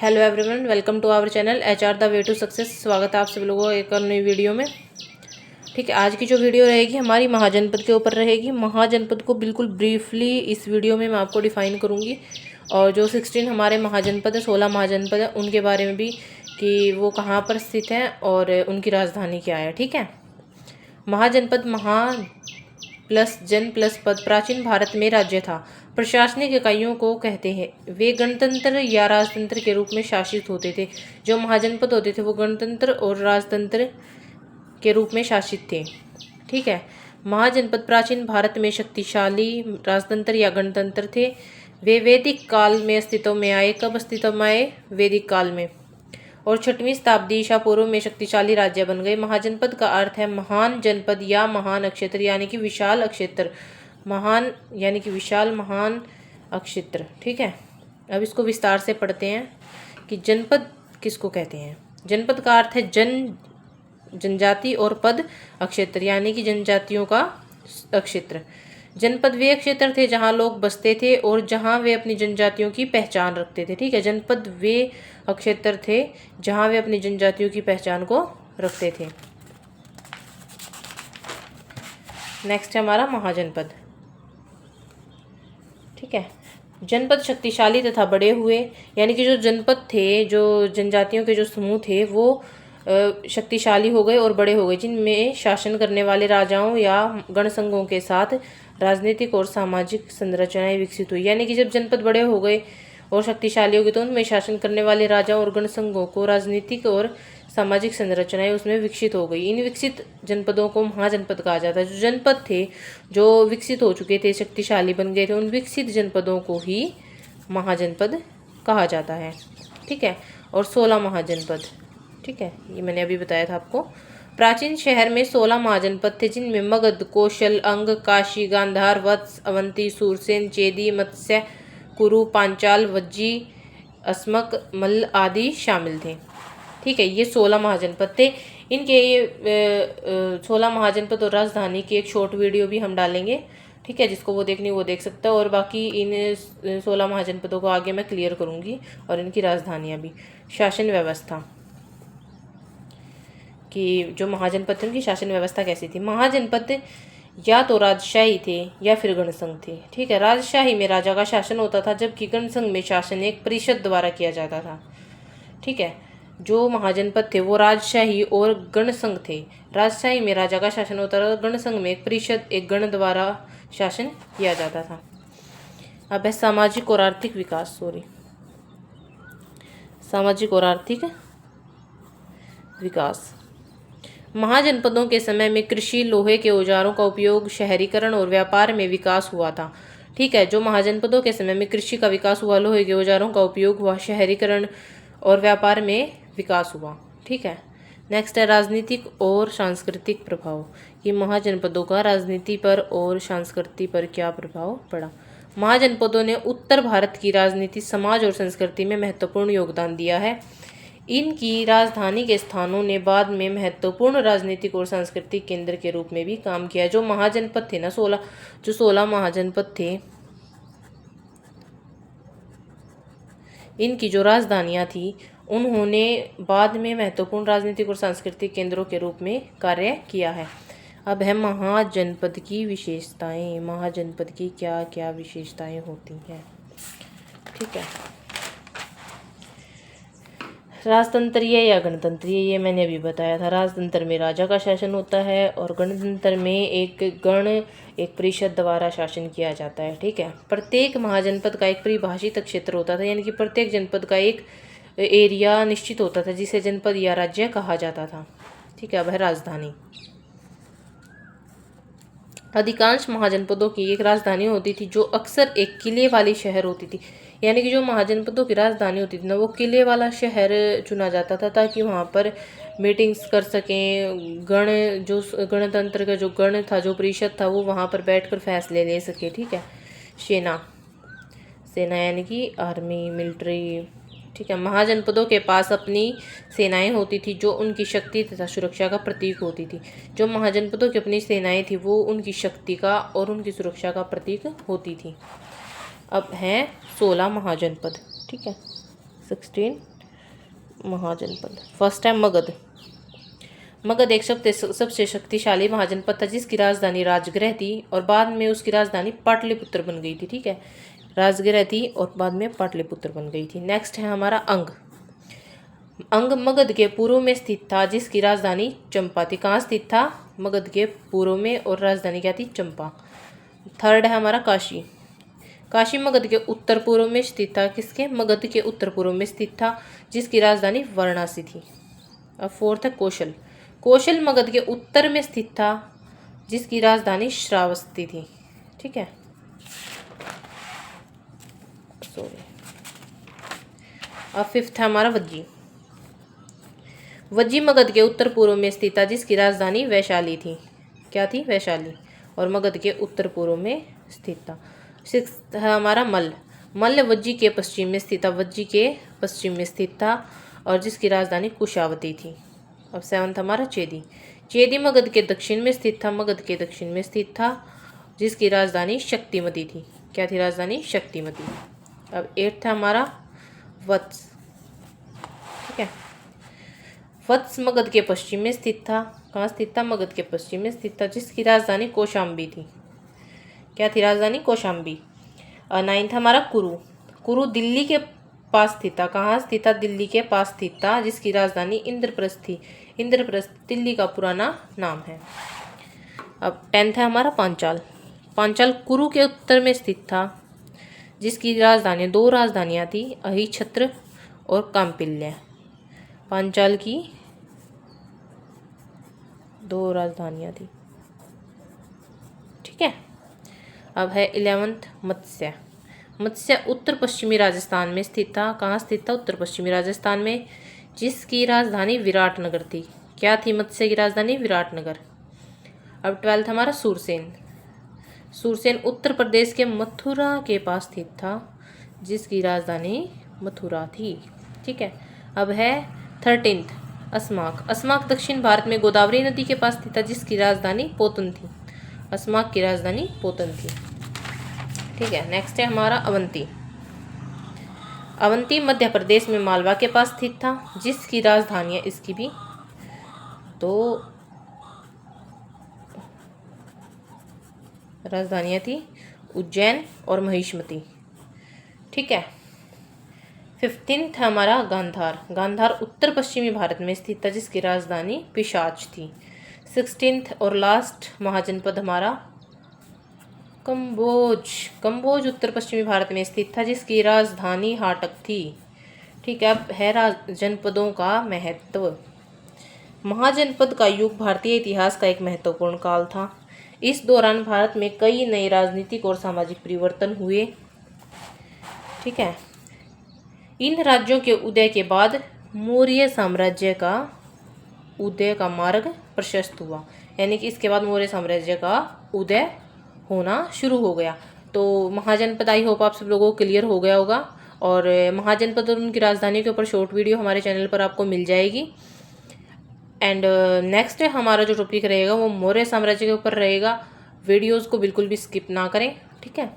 Hello everyone, welcome to our channel HR the way to success. स्वागत है आप सब लोगों का एक और नई वीडियो में। ठीक है, आज की जो वीडियो रहेगी हमारी महाजनपद के ऊपर रहेगी। महाजनपद को बिल्कुल ब्रीफली इस वीडियो में मैं आपको डिफ़ाइन करूँगी, और जो 16 हमारे महाजनपद है, 16 महाजनपद है, उनके बारे में भी कि वो कहाँ पर स्थित हैं और उनकी राजधानी क्या है। ठीक है, महाजनपद महा प्लस जन प्लस पद प्राचीन भारत में राज्य था। प्रशासनिक इकाइयों को कहते हैं। वे गणतंत्र या राजतंत्र के रूप में शासित होते थे। जो महाजनपद होते थे वो गणतंत्र और राजतंत्र के रूप में शासित थे। ठीक है, महाजनपद प्राचीन भारत में शक्तिशाली राजतंत्र या गणतंत्र थे। वे वैदिक काल में अस्तित्व में आए। कब अस्तित्व में आए? वैदिक काल में। और 6वीं शताब्दी ईसा पूर्व में शक्तिशाली राज्य बन गए। महाजनपद का अर्थ है महान जनपद या महान अक्षेत्र, यानी कि विशाल अक्षेत्र। महान यानी कि विशाल, महान अक्षेत्र। ठीक है, अब इसको विस्तार से पढ़ते हैं कि जनपद किसको कहते हैं। जनपद का अर्थ है जनजाति और पद अक्षेत्र, यानी कि जनजातियों का अक्षेत्र। जनपद वे क्षेत्र थे जहां लोग बसते थे और जहां वे अपनी जनजातियों की पहचान रखते थे। ठीक है, जनपद वे क्षेत्र थे जहां वे अपनी जनजातियों की पहचान को रखते थे। नेक्स्ट है हमारा महाजनपद। ठीक है, जनपद शक्तिशाली तथा बड़े हुए, यानी कि जो जनपद थे, जो जनजातियों के जो समूह थे, वो शक्तिशाली हो गए और बड़े हो गए, जिनमें शासन करने वाले राजाओं या गणसंघों के साथ राजनीतिक और सामाजिक संरचनाएं विकसित हुई। यानी कि जब जनपद बड़े हो गए और शक्तिशाली हो गए तो उनमें शासन करने वाले राजाओं और गणसंघों को राजनीतिक और सामाजिक संरचनाएं उसमें विकसित हो गई। इन विकसित जनपदों को महाजनपद कहा जाता है। जो जनपद थे जो विकसित हो चुके थे, शक्तिशाली बन गए थे, उन विकसित जनपदों को ही महाजनपद कहा जाता है। ठीक है, और 16 महाजनपद। ठीक है, ये मैंने अभी बताया था आपको। प्राचीन शहर में 16 महाजनपद थे, जिनमें मगध, कौशल, अंग, काशी, गांधार, वत्स, अवंती, सूरसेन, चेदी, मत्स्य, कुरु, पांचाल, वज्जी, अस्मक, मल्ल आदि शामिल थे। ठीक है, ये 16 महाजनपद थे। इनके ये 16 महाजनपद और राजधानी की एक शॉर्ट वीडियो भी हम डालेंगे। ठीक है, जिसको वो देखनी वो देख सकता है, और बाकी इन 16 महाजनपदों को आगे मैं क्लियर करूँगी, और इनकी राजधानियाँ भी। शासन व्यवस्था कि जो महाजनपद थे उनकी शासन व्यवस्था कैसी थी। महाजनपद या तो राजशाही थे या फिर गणसंघ थे। ठीक है, राजशाही में राजा का शासन होता था, जबकि गणसंघ में शासन एक परिषद द्वारा किया जाता था। ठीक है, जो महाजनपद थे वो राजशाही और गणसंघ थे। राजशाही में राजा का शासन होता था, गणसंघ में एक परिषद, एक गण द्वारा शासन किया जाता था। अब है सामाजिक और आर्थिक विकास। सामाजिक और आर्थिक विकास। महाजनपदों के समय में कृषि, लोहे के औजारों का उपयोग, शहरीकरण और व्यापार में विकास हुआ था। ठीक है, जो महाजनपदों के समय में कृषि का विकास हुआ, लोहे के औजारों का उपयोग हुआ, शहरीकरण और व्यापार में विकास हुआ। ठीक है, नेक्स्ट है राजनीतिक और सांस्कृतिक प्रभाव। ये महाजनपदों का राजनीति पर और संस्कृति पर क्या प्रभाव पड़ा। महाजनपदों ने उत्तर भारत की राजनीति, समाज और संस्कृति में महत्वपूर्ण योगदान दिया है। इनकी राजधानी के स्थानों ने बाद में महत्वपूर्ण राजनीतिक और सांस्कृतिक केंद्र के रूप में भी काम किया। जो महाजनपद थे ना, 16 महाजनपद थे, इनकी जो राजधानियां थी उन्होंने बाद में महत्वपूर्ण राजनीतिक और सांस्कृतिक केंद्रों के रूप में कार्य किया है। अब है महाजनपद की विशेषताएं। महाजनपद की क्या क्या विशेषताएं होती हैं। ठीक है, राजतंत्रीय या गणतंत्रीय, ये मैंने अभी बताया था। राजतंत्र में राजा का शासन होता है और गणतंत्र में एक परिषद द्वारा शासन किया जाता है। ठीक है, प्रत्येक महाजनपद का एक परिभाषित क्षेत्र होता था, यानी कि प्रत्येक जनपद का एक एरिया निश्चित होता था, जिसे जनपद या राज्य कहा जाता था। ठीक है, अब है राजधानी। अधिकांश महाजनपदों की एक राजधानी होती थी, जो अक्सर एक किले वाली शहर होती थी। यानी कि जो महाजनपदों की राजधानी होती थी ना, वो किले वाला शहर चुना जाता था, ताकि वहाँ पर मीटिंग्स कर सकें। गणतंत्र का जो गण था, जो परिषद था, वो वहाँ पर बैठकर फैसले ले सके। ठीक है, सेना यानी कि आर्मी, मिलिट्री। ठीक है, महाजनपदों के पास अपनी सेनाएं होती थी, जो उनकी शक्ति तथा सुरक्षा का प्रतीक होती थी। जो महाजनपदों की अपनी सेनाएं थी वो उनकी शक्ति का और उनकी सुरक्षा का प्रतीक होती थी। अब हैं 16 महाजनपद। ठीक है, 16 महाजनपद। फर्स्ट है मगध। मगध एक सबसे शक्तिशाली महाजनपद था जिसकी राजधानी राजगृह थी और बाद में उसकी राजधानी पाटलिपुत्र बन गई थी। ठीक है, राजगृह थी और बाद में पाटलिपुत्र बन गई थी। नेक्स्ट है हमारा अंग। अंग मगध के पूर्व में स्थित था जिसकी राजधानी चंपा थी। कहाँ स्थित था? मगध के पूर्व में और राजधानी क्या थी? चंपा। थर्ड है हमारा काशी। काशी मगध के उत्तर पूर्व में स्थित था। किसके? मगध के उत्तर पूर्व में स्थित था जिसकी राजधानी वाराणसी थी। अब फोर्थ है कौशल। कौशल मगध के उत्तर में स्थित था जिसकी राजधानी श्रावस्ती थी। ठीक है, सॉरी। अब फिफ्थ है हमारा वज्जी। वज्जी मगध के उत्तर पूर्व में स्थित था जिसकी राजधानी वैशाली थी। क्या थी? वैशाली। और मगध के उत्तर पूर्व में स्थित था। सिक्स्थ है हमारा मल्ल। मल्ल वज्जी के पश्चिम में स्थित था। वज्जी के पश्चिम में स्थित था और जिसकी राजधानी कुशावती थी। अब सेवंथ हमारा चेदी। चेदी मगध के दक्षिण में स्थित था। मगध के दक्षिण में स्थित था जिसकी राजधानी शक्तिमती थी। क्या थी? राजधानी शक्तिमती। अब एट्थ है हमारा वत्स। ठीक है, वत्स मगध के पश्चिम में स्थित था। कहाँ स्थित था? मगध के पश्चिम में स्थित था जिसकी राजधानी कौशाम्बी थी। क्या थी? राजधानी कौशाम्बी। नाइन्थ हमारा कुरु। कुरु दिल्ली के पास स्थित था। कहाँ स्थित था? दिल्ली के पास स्थित था जिसकी राजधानी इंद्रप्रस्थ थी। इंद्रप्रस्थ दिल्ली का पुराना नाम है। अब टेंथ है हमारा पांचाल। पांचाल कुरु के उत्तर में स्थित था जिसकी राजधानी, दो राजधानियाँ थी, अहिछत्र और काम्पिल्य। पांचाल की दो राजधानियाँ थी। ठीक है, अब है 11th मत्स्य। मत्स्य उत्तर पश्चिमी राजस्थान में स्थित था। कहाँ स्थित था? उत्तर पश्चिमी राजस्थान में, जिसकी राजधानी विराटनगर थी। क्या थी मत्स्य की राजधानी? विराटनगर। अब 12th हमारा सूरसेन। सूरसेन उत्तर प्रदेश के मथुरा के पास स्थित था जिसकी राजधानी मथुरा थी। ठीक है, अब है 13th अस्माक। अस्माक दक्षिण भारत में गोदावरी नदी के पास स्थित था जिसकी राजधानी पोतन थी। अस्माक की राजधानी पोतन थी। ठीक है, नेक्स्ट है हमारा अवंती। अवंती मध्य प्रदेश में मालवा के पास स्थित था जिसकी राजधानियाँ इसकी भी दो राजधानियाँ थी, उज्जैन और महिष्मती। ठीक है, 15th हमारा गांधार। गांधार उत्तर पश्चिमी भारत में स्थित था जिसकी राजधानी पिशाच थी। 16th और लास्ट महाजनपद हमारा कंबोज। कंबोज उत्तर पश्चिमी भारत में स्थित था जिसकी राजधानी हाटक थी। ठीक है, अब है जनपदों का महत्व। महाजनपद का युग भारतीय इतिहास का एक महत्वपूर्ण काल था। इस दौरान भारत में कई नए राजनीतिक और सामाजिक परिवर्तन हुए। ठीक है, इन राज्यों के उदय के बाद मौर्य साम्राज्य का उदय का मार्ग प्रशस्त हुआ। यानी कि इसके बाद मौर्य साम्राज्य का उदय होना शुरू हो गया। तो महाजनपद आई होप आप सब लोगों को क्लियर हो गया होगा। और महाजनपद और उनकी राजधानी के ऊपर शॉर्ट वीडियो हमारे चैनल पर आपको मिल जाएगी। एंड नेक्स्ट हमारा जो टॉपिक रहेगा वो मौर्य साम्राज्य के ऊपर रहेगा। वीडियोज़ को बिल्कुल भी स्किप ना करें। ठीक है।